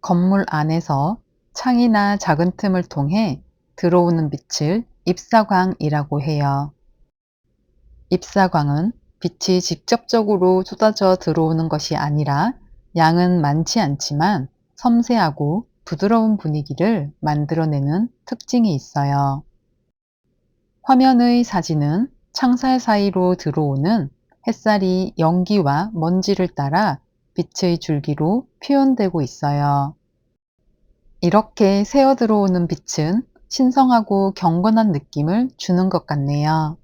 건물 안에서 창이나 작은 틈을 통해 들어오는 빛을 입사광이라고 해요. 입사광은 빛이 직접적으로 쏟아져 들어오는 것이 아니라 양은 많지 않지만 섬세하고 부드러운 분위기를 만들어내는 특징이 있어요. 화면의 사진은 창살 사이로 들어오는 햇살이 연기와 먼지를 따라 빛의 줄기로 표현되고 있어요. 이렇게 새어 들어오는 빛은 신성하고 경건한 느낌을 주는 것 같네요.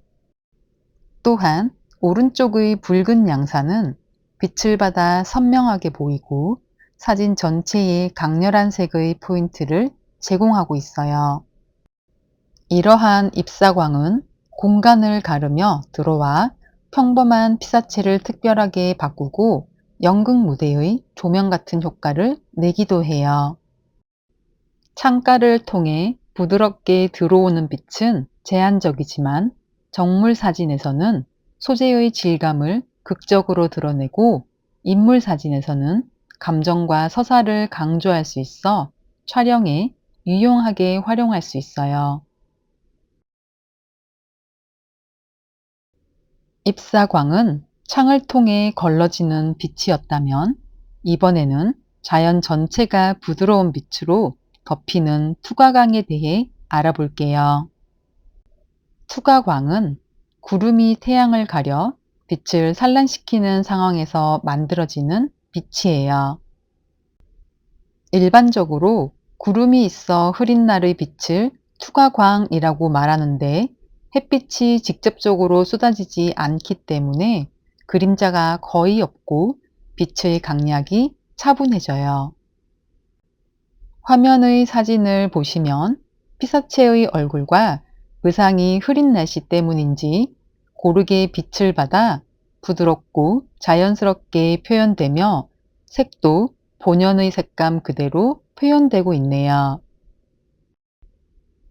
또한 오른쪽의 붉은 양산은 빛을 받아 선명하게 보이고 사진 전체에 강렬한 색의 포인트를 제공하고 있어요. 이러한 입사광은 공간을 가르며 들어와 평범한 피사체를 특별하게 바꾸고 연극 무대의 조명 같은 효과를 내기도 해요. 창가를 통해 부드럽게 들어오는 빛은 제한적이지만 정물 사진에서는 소재의 질감을 극적으로 드러내고 인물 사진에서는 감정과 서사를 강조할 수 있어 촬영에 유용하게 활용할 수 있어요. 입사광은 창을 통해 걸러지는 빛이었다면 이번에는 자연 전체가 부드러운 빛으로 덮이는 투과광에 대해 알아볼게요. 투과광은 구름이 태양을 가려 빛을 산란시키는 상황에서 만들어지는 빛이에요. 일반적으로 구름이 있어 흐린 날의 빛을 투과광이라고 말하는데 햇빛이 직접적으로 쏟아지지 않기 때문에 그림자가 거의 없고 빛의 강약이 차분해져요. 화면의 사진을 보시면 피사체의 얼굴과 의상이 흐린 날씨 때문인지 고르게 빛을 받아 부드럽고 자연스럽게 표현되며 색도 본연의 색감 그대로 표현되고 있네요.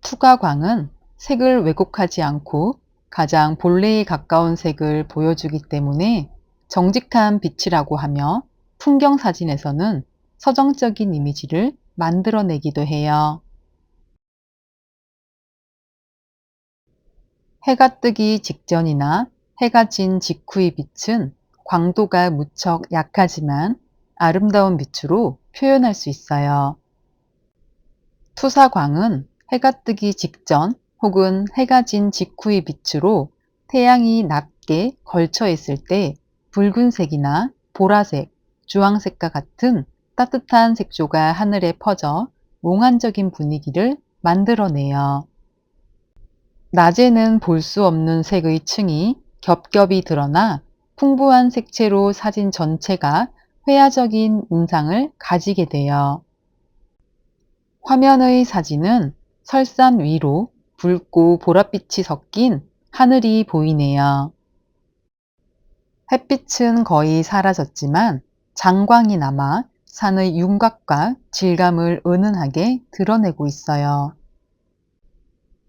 투과광은 색을 왜곡하지 않고 가장 본래에 가까운 색을 보여주기 때문에 정직한 빛이라고 하며 풍경 사진에서는 서정적인 이미지를 만들어내기도 해요. 해가 뜨기 직전이나 해가 진 직후의 빛은 광도가 무척 약하지만 아름다운 빛으로 표현할 수 있어요. 투사광은 해가 뜨기 직전 혹은 해가 진 직후의 빛으로 태양이 낮게 걸쳐 있을 때 붉은색이나 보라색, 주황색과 같은 따뜻한 색조가 하늘에 퍼져 몽환적인 분위기를 만들어내요. 낮에는 볼 수 없는 색의 층이 겹겹이 드러나 풍부한 색채로 사진 전체가 회화적인 인상을 가지게 돼요. 화면의 사진은 설산 위로 붉고 보랏빛이 섞인 하늘이 보이네요. 햇빛은 거의 사라졌지만 장광이 남아 산의 윤곽과 질감을 은은하게 드러내고 있어요.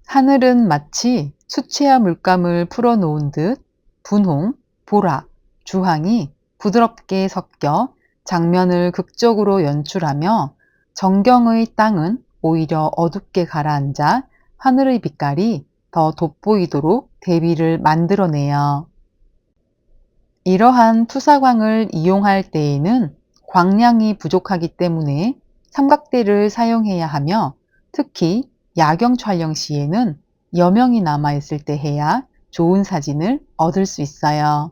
하늘은 마치 수채화 물감을 풀어놓은 듯 분홍, 보라, 주황이 부드럽게 섞여 장면을 극적으로 연출하며 정경의 땅은 오히려 어둡게 가라앉아 하늘의 빛깔이 더 돋보이도록 대비를 만들어내요. 이러한 투사광을 이용할 때에는 광량이 부족하기 때문에 삼각대를 사용해야 하며 특히 야경 촬영 시에는 여명이 남아있을 때 해야 좋은 사진을 얻을 수 있어요.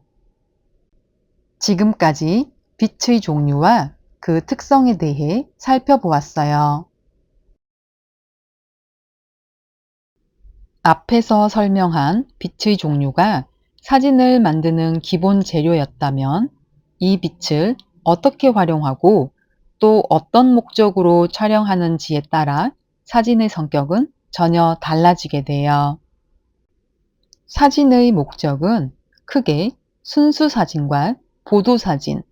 지금까지 빛의 종류와 그 특성에 대해 살펴보았어요. 앞에서 설명한 빛의 종류가 사진을 만드는 기본 재료였다면 이 빛을 어떻게 활용하고 또 어떤 목적으로 촬영하는지에 따라 사진의 성격은 전혀 달라지게 돼요. 사진의 목적은 크게 순수 사진과 보도 사진,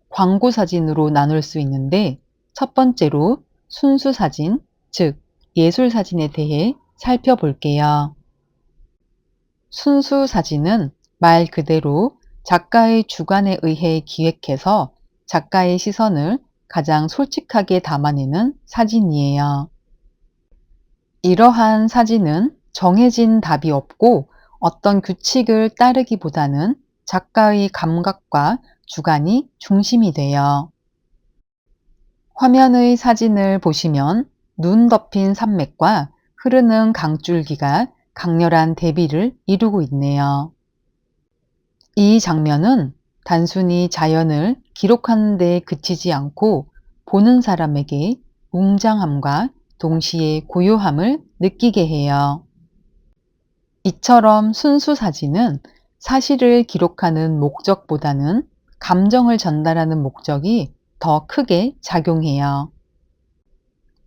광고 사진으로 나눌 수 있는데 첫 번째로 순수 사진, 즉 예술 사진에 대해 살펴볼게요. 순수 사진은 말 그대로 작가의 주관에 의해 기획해서 작가의 시선을 가장 솔직하게 담아내는 사진이에요. 이러한 사진은 정해진 답이 없고 어떤 규칙을 따르기보다는 작가의 감각과 주관이 중심이 돼요. 화면의 사진을 보시면 눈 덮인 산맥과 흐르는 강줄기가 강렬한 대비를 이루고 있네요. 이 장면은 단순히 자연을 기록하는 데 그치지 않고 보는 사람에게 웅장함과 동시에 고요함을 느끼게 해요. 이처럼 순수 사진은 사실을 기록하는 목적보다는 감정을 전달하는 목적이 더 크게 작용해요.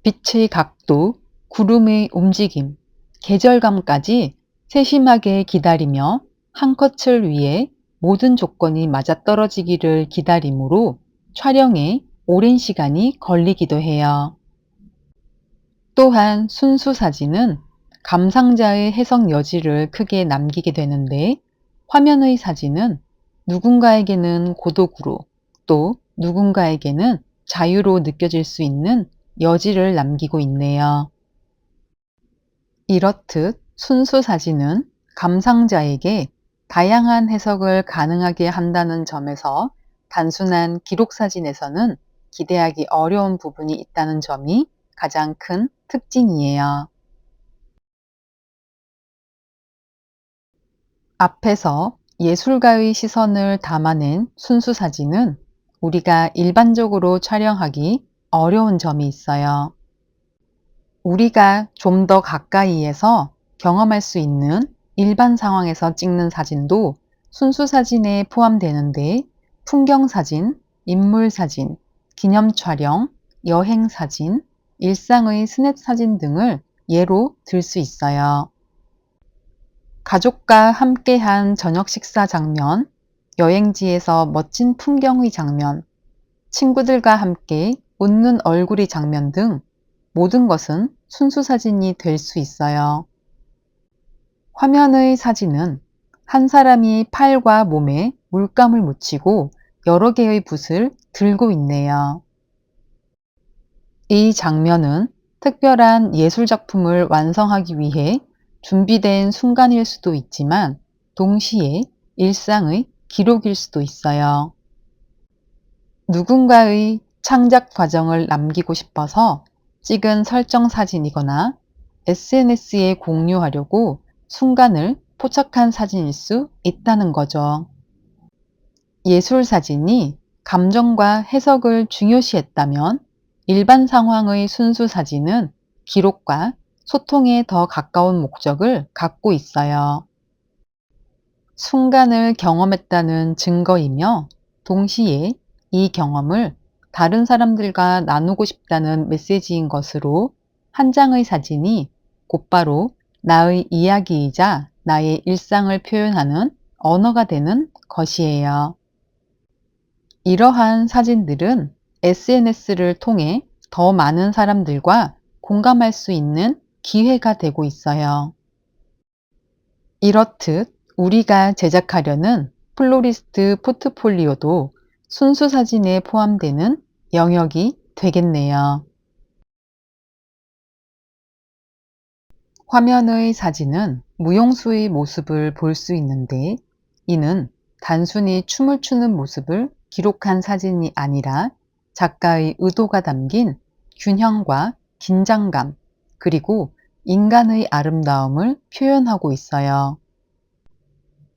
빛의 각도, 구름의 움직임, 계절감까지 세심하게 기다리며 한 컷을 위해 모든 조건이 맞아떨어지기를 기다리므로 촬영에 오랜 시간이 걸리기도 해요. 또한 순수 사진은 감상자의 해석 여지를 크게 남기게 되는데 화면의 사진은 누군가에게는 고독으로 또 누군가에게는 자유로 느껴질 수 있는 여지를 남기고 있네요. 이렇듯 순수 사진은 감상자에게 다양한 해석을 가능하게 한다는 점에서 단순한 기록 사진에서는 기대하기 어려운 부분이 있다는 점이 가장 큰 특징이에요. 앞에서 예술가의 시선을 담아낸 순수 사진은 우리가 일반적으로 촬영하기 어려운 점이 있어요. 우리가 좀 더 가까이에서 경험할 수 있는 일반 상황에서 찍는 사진도 순수 사진에 포함되는데 풍경 사진, 인물 사진, 기념 촬영, 여행 사진, 일상의 스냅 사진 등을 예로 들 수 있어요. 가족과 함께한 저녁 식사 장면, 여행지에서 멋진 풍경의 장면, 친구들과 함께 웃는 얼굴의 장면 등 모든 것은 순수 사진이 될 수 있어요. 화면의 사진은 한 사람이 팔과 몸에 물감을 묻히고 여러 개의 붓을 들고 있네요. 이 장면은 특별한 예술작품을 완성하기 위해 준비된 순간일 수도 있지만 동시에 일상의 기록일 수도 있어요. 누군가의 창작 과정을 남기고 싶어서 찍은 설정 사진이거나 SNS에 공유하려고 순간을 포착한 사진일 수 있다는 거죠. 예술 사진이 감정과 해석을 중요시했다면 일반 상황의 순수 사진은 기록과 소통에 더 가까운 목적을 갖고 있어요. 순간을 경험했다는 증거이며 동시에 이 경험을 다른 사람들과 나누고 싶다는 메시지인 것으로 한 장의 사진이 곧바로 나의 이야기이자 나의 일상을 표현하는 언어가 되는 것이에요. 이러한 사진들은 SNS를 통해 더 많은 사람들과 공감할 수 있는 기회가 되고 있어요. 이렇듯 우리가 제작하려는 플로리스트 포트폴리오도 순수 사진에 포함되는 영역이 되겠네요. 화면의 사진은 무용수의 모습을 볼 수 있는데 이는 단순히 춤을 추는 모습을 기록한 사진이 아니라 작가의 의도가 담긴 균형과 긴장감 그리고 인간의 아름다움을 표현하고 있어요.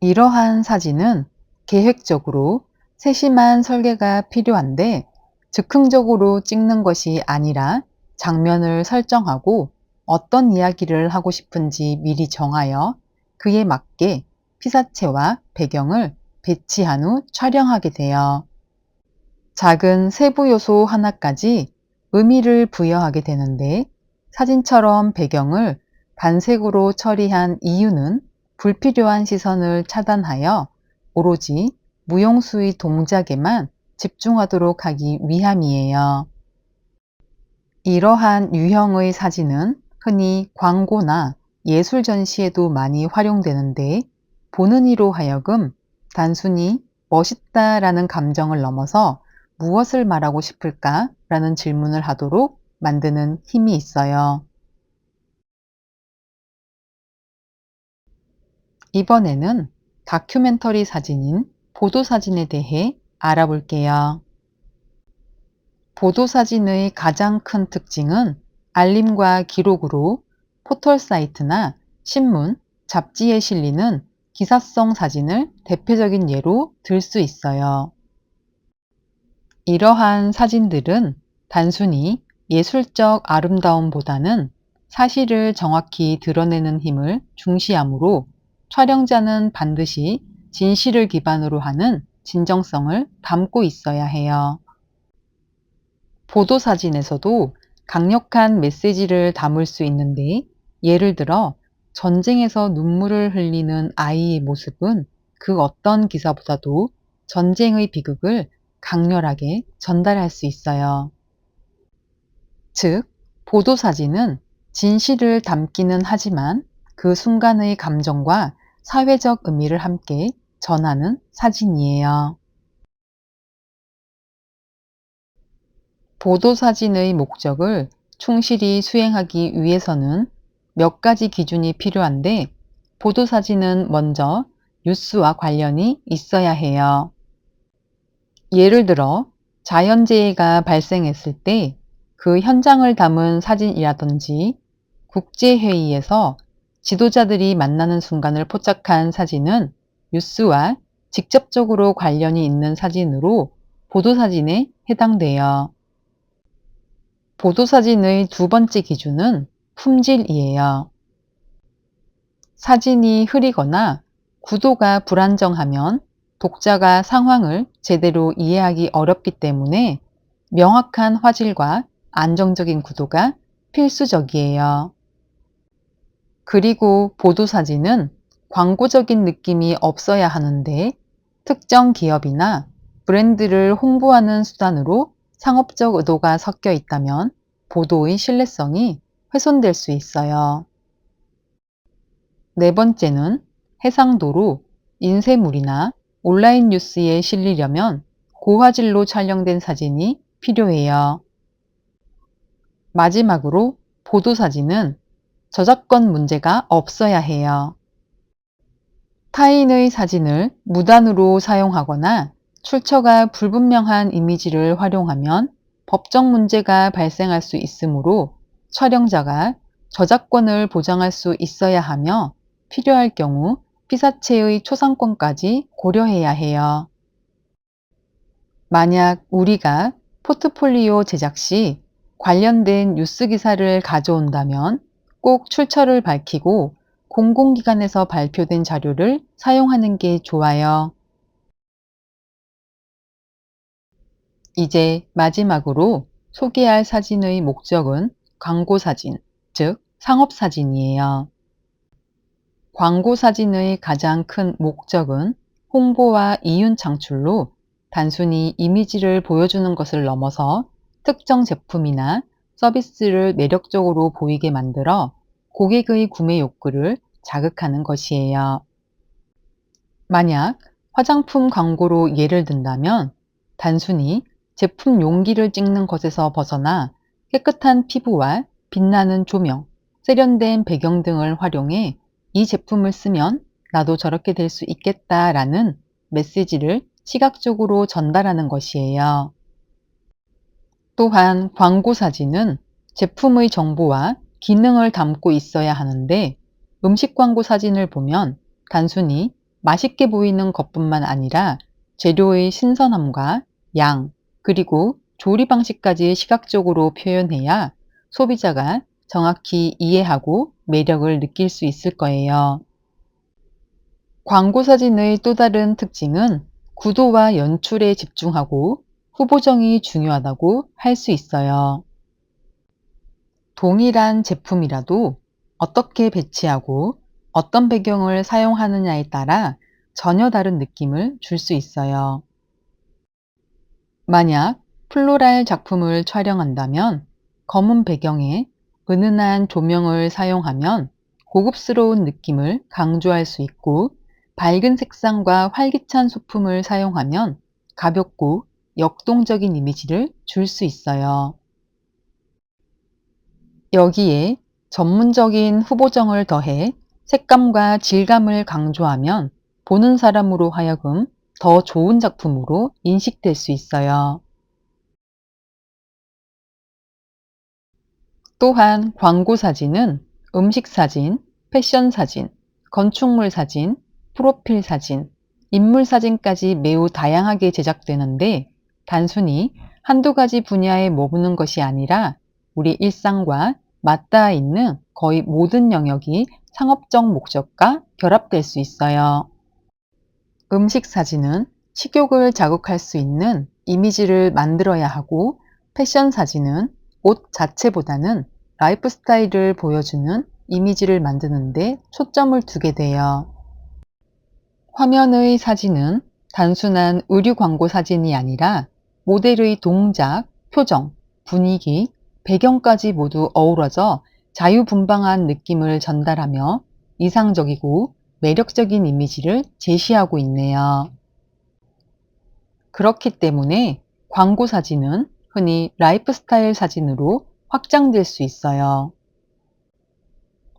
이러한 사진은 계획적으로 세심한 설계가 필요한데 즉흥적으로 찍는 것이 아니라 장면을 설정하고 어떤 이야기를 하고 싶은지 미리 정하여 그에 맞게 피사체와 배경을 배치한 후 촬영하게 돼요. 작은 세부 요소 하나까지 의미를 부여하게 되는데 사진처럼 배경을 반색으로 처리한 이유는 불필요한 시선을 차단하여 오로지 무용수의 동작에만 집중하도록 하기 위함이에요. 이러한 유형의 사진은 흔히 광고나 예술 전시에도 많이 활용되는데 보는 이로 하여금 단순히 멋있다라는 감정을 넘어서 무엇을 말하고 싶을까? 라는 질문을 하도록 만드는 힘이 있어요. 이번에는 다큐멘터리 사진인 보도사진에 대해 알아볼게요. 보도사진의 가장 큰 특징은 알림과 기록으로 포털 사이트나 신문, 잡지에 실리는 기사성 사진을 대표적인 예로 들 수 있어요. 이러한 사진들은 단순히 예술적 아름다움보다는 사실을 정확히 드러내는 힘을 중시하므로 촬영자는 반드시 진실을 기반으로 하는 진정성을 담고 있어야 해요. 보도사진에서도 강력한 메시지를 담을 수 있는데, 예를 들어 전쟁에서 눈물을 흘리는 아이의 모습은 그 어떤 기사보다도 전쟁의 비극을 강렬하게 전달할 수 있어요. 즉, 보도사진은 진실을 담기는 하지만 그 순간의 감정과 사회적 의미를 함께 전하는 사진이에요. 보도사진의 목적을 충실히 수행하기 위해서는 몇 가지 기준이 필요한데, 보도사진은 먼저 뉴스와 관련이 있어야 해요. 예를 들어 자연재해가 발생했을 때 그 현장을 담은 사진이라든지, 국제회의에서 지도자들이 만나는 순간을 포착한 사진은 뉴스와 직접적으로 관련이 있는 사진으로 보도사진에 해당돼요. 보도사진의 두 번째 기준은 품질이에요. 사진이 흐리거나 구도가 불안정하면 독자가 상황을 제대로 이해하기 어렵기 때문에 명확한 화질과 안정적인 구도가 필수적이에요. 그리고 보도사진은 광고적인 느낌이 없어야 하는데, 특정 기업이나 브랜드를 홍보하는 수단으로 상업적 의도가 섞여 있다면 보도의 신뢰성이 훼손될 수 있어요. 네 번째는 해상도로 인쇄물이나 온라인 뉴스에 실리려면 고화질로 촬영된 사진이 필요해요. 마지막으로 보도사진은 저작권 문제가 없어야 해요. 타인의 사진을 무단으로 사용하거나 출처가 불분명한 이미지를 활용하면 법적 문제가 발생할 수 있으므로 촬영자가 저작권을 보장할 수 있어야 하며, 필요할 경우 피사체의 초상권까지 고려해야 해요. 만약 우리가 포트폴리오 제작 시 관련된 뉴스 기사를 가져온다면 꼭 출처를 밝히고 공공기관에서 발표된 자료를 사용하는 게 좋아요. 이제 마지막으로 소개할 사진의 목적은 광고사진, 즉 상업사진이에요. 광고사진의 가장 큰 목적은 홍보와 이윤 창출로 단순히 이미지를 보여주는 것을 넘어서 특정 제품이나 서비스를 매력적으로 보이게 만들어 고객의 구매 욕구를 자극하는 것이에요. 만약 화장품 광고로 예를 든다면, 단순히 제품 용기를 찍는 것에서 벗어나 깨끗한 피부와 빛나는 조명, 세련된 배경 등을 활용해 이 제품을 쓰면 나도 저렇게 될 수 있겠다라는 메시지를 시각적으로 전달하는 것이에요. 또한 광고 사진은 제품의 정보와 기능을 담고 있어야 하는데, 음식 광고 사진을 보면 단순히 맛있게 보이는 것뿐만 아니라 재료의 신선함과 양, 그리고 조리 방식까지 시각적으로 표현해야 소비자가 정확히 이해하고 매력을 느낄 수 있을 거예요. 광고 사진의 또 다른 특징은 구도와 연출에 집중하고 후보정이 중요하다고 할 수 있어요. 동일한 제품이라도 어떻게 배치하고 어떤 배경을 사용하느냐에 따라 전혀 다른 느낌을 줄 수 있어요. 만약 플로랄 작품을 촬영한다면 검은 배경에 은은한 조명을 사용하면 고급스러운 느낌을 강조할 수 있고, 밝은 색상과 활기찬 소품을 사용하면 가볍고 역동적인 이미지를 줄 수 있어요. 여기에 전문적인 후보정을 더해 색감과 질감을 강조하면 보는 사람으로 하여금 더 좋은 작품으로 인식될 수 있어요. 또한 광고 사진은 음식 사진, 패션 사진, 건축물 사진, 프로필 사진, 인물 사진까지 매우 다양하게 제작되는데 단순히 한두 가지 분야에 머무는 것이 아니라 우리 일상과 맞닿아 있는 거의 모든 영역이 상업적 목적과 결합될 수 있어요. 음식 사진은 식욕을 자극할 수 있는 이미지를 만들어야 하고 패션 사진은 옷 자체보다는 라이프 스타일을 보여주는 이미지를 만드는데 초점을 두게 돼요. 화면의 사진은 단순한 의류 광고 사진이 아니라 모델의 동작, 표정, 분위기, 배경까지 모두 어우러져 자유분방한 느낌을 전달하며 이상적이고 매력적인 이미지를 제시하고 있네요. 그렇기 때문에 광고 사진은 흔히 라이프 스타일 사진으로 확장될 수 있어요.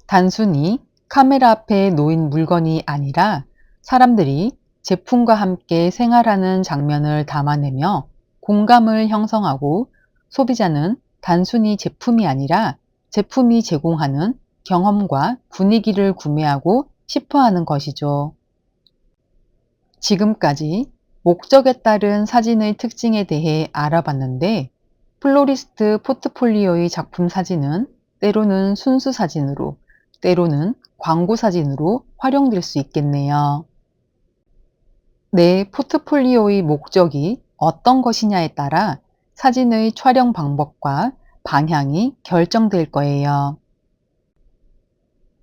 단순히 카메라 앞에 놓인 물건이 아니라 사람들이 제품과 함께 생활하는 장면을 담아내며 공감을 형성하고 소비자는 단순히 제품이 아니라 제품이 제공하는 경험과 분위기를 구매하고 싶어 하는 것이죠. 지금까지 목적에 따른 사진의 특징에 대해 알아봤는데 플로리스트 포트폴리오의 작품 사진은 때로는 순수 사진으로, 때로는 광고 사진으로 활용될 수 있겠네요. 내 포트폴리오의 목적이 어떤 것이냐에 따라 사진의 촬영 방법과 방향이 결정될 거예요.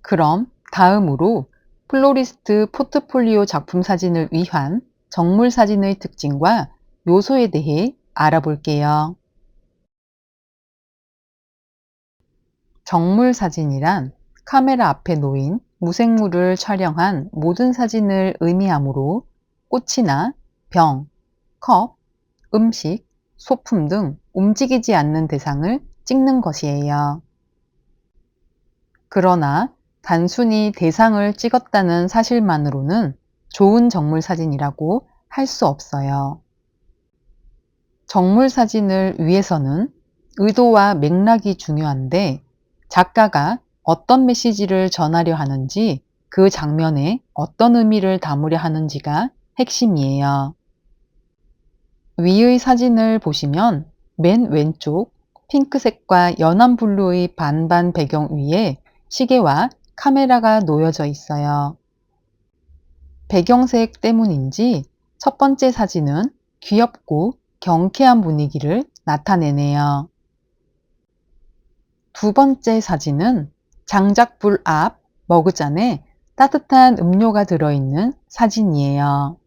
그럼 다음으로 플로리스트 포트폴리오 작품 사진을 위한 정물 사진의 특징과 요소에 대해 알아볼게요. 정물 사진이란 카메라 앞에 놓인 무생물을 촬영한 모든 사진을 의미하므로 꽃이나 병, 컵, 음식, 소품 등 움직이지 않는 대상을 찍는 것이에요. 그러나 단순히 대상을 찍었다는 사실만으로는 좋은 정물 사진이라고 할 수 없어요. 정물 사진을 위해서는 의도와 맥락이 중요한데 작가가 어떤 메시지를 전하려 하는지 그 장면에 어떤 의미를 담으려 하는지가 핵심이에요. 위의 사진을 보시면 맨 왼쪽 핑크색과 연한 블루의 반반 배경 위에 시계와 카메라가 놓여져 있어요. 배경색 때문인지 첫 번째 사진은 귀엽고 경쾌한 분위기를 나타내네요. 두 번째 사진은 장작불 앞 머그잔에 따뜻한 음료가 들어있는 사진이에요.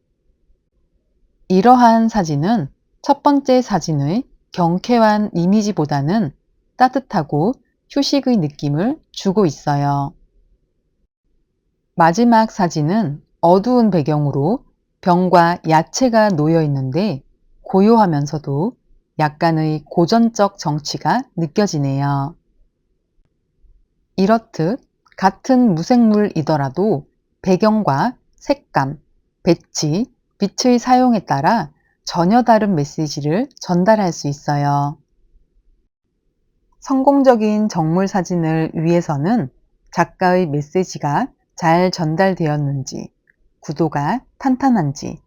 이러한 사진은 첫 번째 사진의 경쾌한 이미지보다는 따뜻하고 휴식의 느낌을 주고 있어요. 마지막 사진은 어두운 배경으로 병과 야채가 놓여 있는데 고요하면서도 약간의 고전적 정취가 느껴지네요. 이렇듯 같은 무생물이더라도 배경과 색감, 배치, 빛의 사용에 따라 전혀 다른 메시지를 전달할 수 있어요. 성공적인 정물 사진을 위해서는 작가의 메시지가 잘 전달되었는지, 구도가 탄탄한지,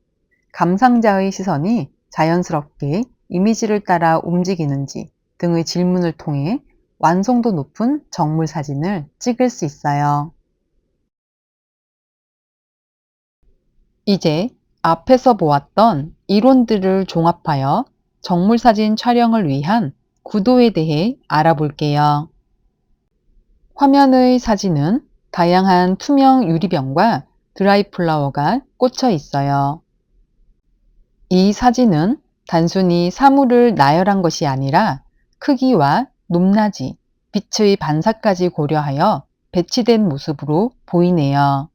감상자의 시선이 자연스럽게 이미지를 따라 움직이는지 등의 질문을 통해 완성도 높은 정물 사진을 찍을 수 있어요. 이제 앞에서 보았던 이론들을 종합하여 정물 사진 촬영을 위한 구도에 대해 알아볼게요. 화면의 사진은 다양한 투명 유리병과 드라이 플라워가 꽂혀 있어요. 이 사진은 단순히 사물을 나열한 것이 아니라 크기와 높낮이, 빛의 반사까지 고려하여 배치된 모습으로 보이네요.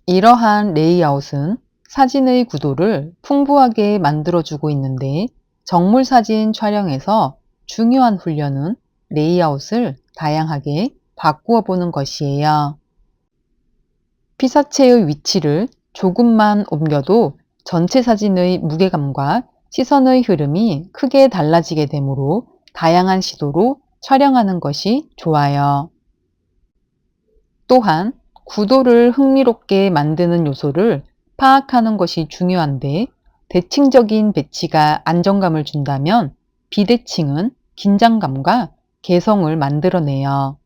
이러한 레이아웃은 사진의 구도를 풍부하게 만들어주고 있는데 정물 사진 촬영에서 중요한 훈련은 레이아웃을 다양하게 바꾸어 보는 것이에요. 피사체의 위치를 조금만 옮겨도 전체 사진의 무게감과 시선의 흐름이 크게 달라지게 되므로 다양한 시도로 촬영하는 것이 좋아요. 또한 구도를 흥미롭게 만드는 요소를 파악하는 것이 중요한데 대칭적인 배치가 안정감을 준다면 비대칭은 긴장감과 개성을 만들어내요.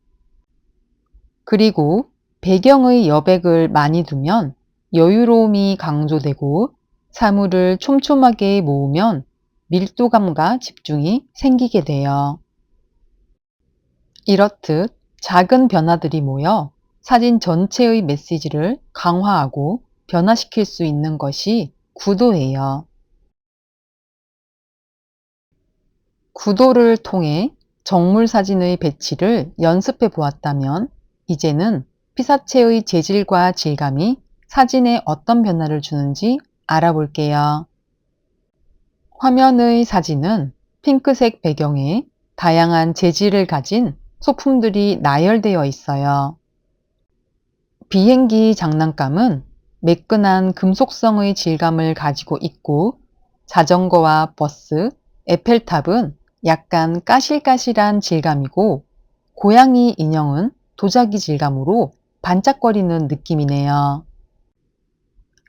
그리고 배경의 여백을 많이 두면 여유로움이 강조되고 사물을 촘촘하게 모으면 밀도감과 집중이 생기게 돼요. 이렇듯 작은 변화들이 모여 사진 전체의 메시지를 강화하고 변화시킬 수 있는 것이 구도예요. 구도를 통해 정물 사진의 배치를 연습해 보았다면 이제는 피사체의 재질과 질감이 사진에 어떤 변화를 주는지 알아볼게요. 화면의 사진은 핑크색 배경에 다양한 재질을 가진 소품들이 나열되어 있어요. 비행기 장난감은 매끈한 금속성의 질감을 가지고 있고 자전거와 버스, 에펠탑은 약간 까실까실한 질감이고 고양이 인형은 도자기 질감으로 반짝거리는 느낌이네요.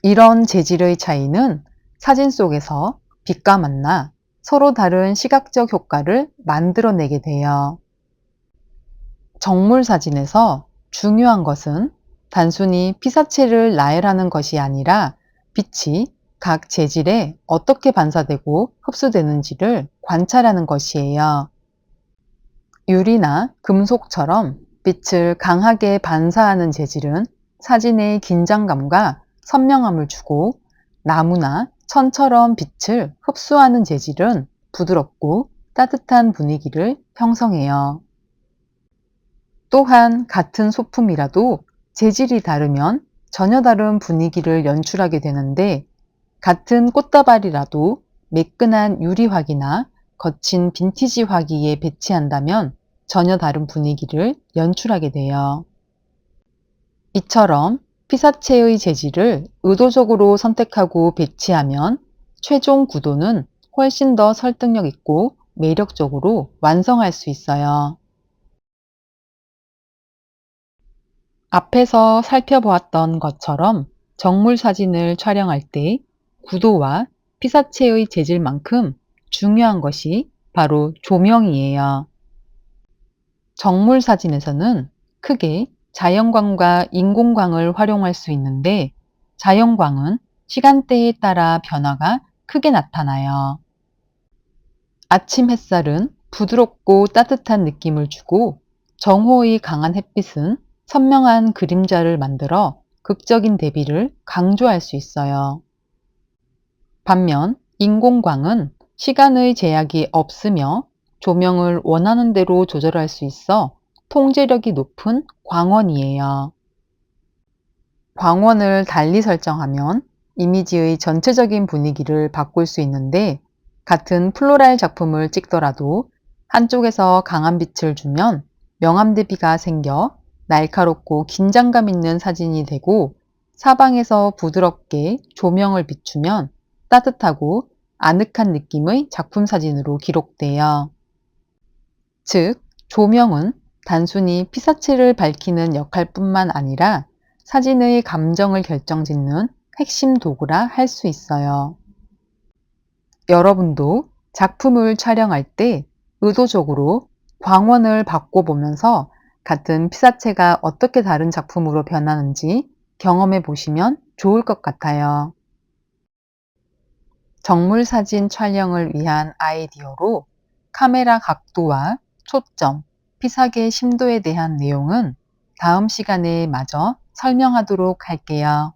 이런 재질의 차이는 사진 속에서 빛과 만나 서로 다른 시각적 효과를 만들어내게 돼요. 정물 사진에서 중요한 것은 단순히 피사체를 나열하는 것이 아니라 빛이 각 재질에 어떻게 반사되고 흡수되는지를 관찰하는 것이에요. 유리나 금속처럼 빛을 강하게 반사하는 재질은 사진의 긴장감과 선명함을 주고 나무나 천처럼 빛을 흡수하는 재질은 부드럽고 따뜻한 분위기를 형성해요. 또한 같은 소품이라도 재질이 다르면 전혀 다른 분위기를 연출하게 되는데 같은 꽃다발이라도 매끈한 유리화기나 거친 빈티지 화기에 배치한다면 전혀 다른 분위기를 연출하게 돼요. 이처럼 피사체의 재질을 의도적으로 선택하고 배치하면 최종 구도는 훨씬 더 설득력 있고 매력적으로 완성할 수 있어요. 앞에서 살펴보았던 것처럼 정물 사진을 촬영할 때 구도와 피사체의 재질만큼 중요한 것이 바로 조명이에요. 정물 사진에서는 크게 자연광과 인공광을 활용할 수 있는데 자연광은 시간대에 따라 변화가 크게 나타나요. 아침 햇살은 부드럽고 따뜻한 느낌을 주고 정오의 강한 햇빛은 선명한 그림자를 만들어 극적인 대비를 강조할 수 있어요. 반면 인공광은 시간의 제약이 없으며 조명을 원하는 대로 조절할 수 있어 통제력이 높은 광원이에요. 광원을 달리 설정하면 이미지의 전체적인 분위기를 바꿀 수 있는데 같은 플로랄 작품을 찍더라도 한쪽에서 강한 빛을 주면 명암 대비가 생겨 날카롭고 긴장감 있는 사진이 되고 사방에서 부드럽게 조명을 비추면 따뜻하고 아늑한 느낌의 작품 사진으로 기록돼요. 즉, 조명은 단순히 피사체를 밝히는 역할뿐만 아니라 사진의 감정을 결정짓는 핵심 도구라 할 수 있어요. 여러분도 작품을 촬영할 때 의도적으로 광원을 바꿔보면서 같은 피사체가 어떻게 다른 작품으로 변하는지 경험해 보시면 좋을 것 같아요. 정물 사진 촬영을 위한 아이디어로 카메라 각도와 초점, 피사계 심도에 대한 내용은 다음 시간에 마저 설명하도록 할게요.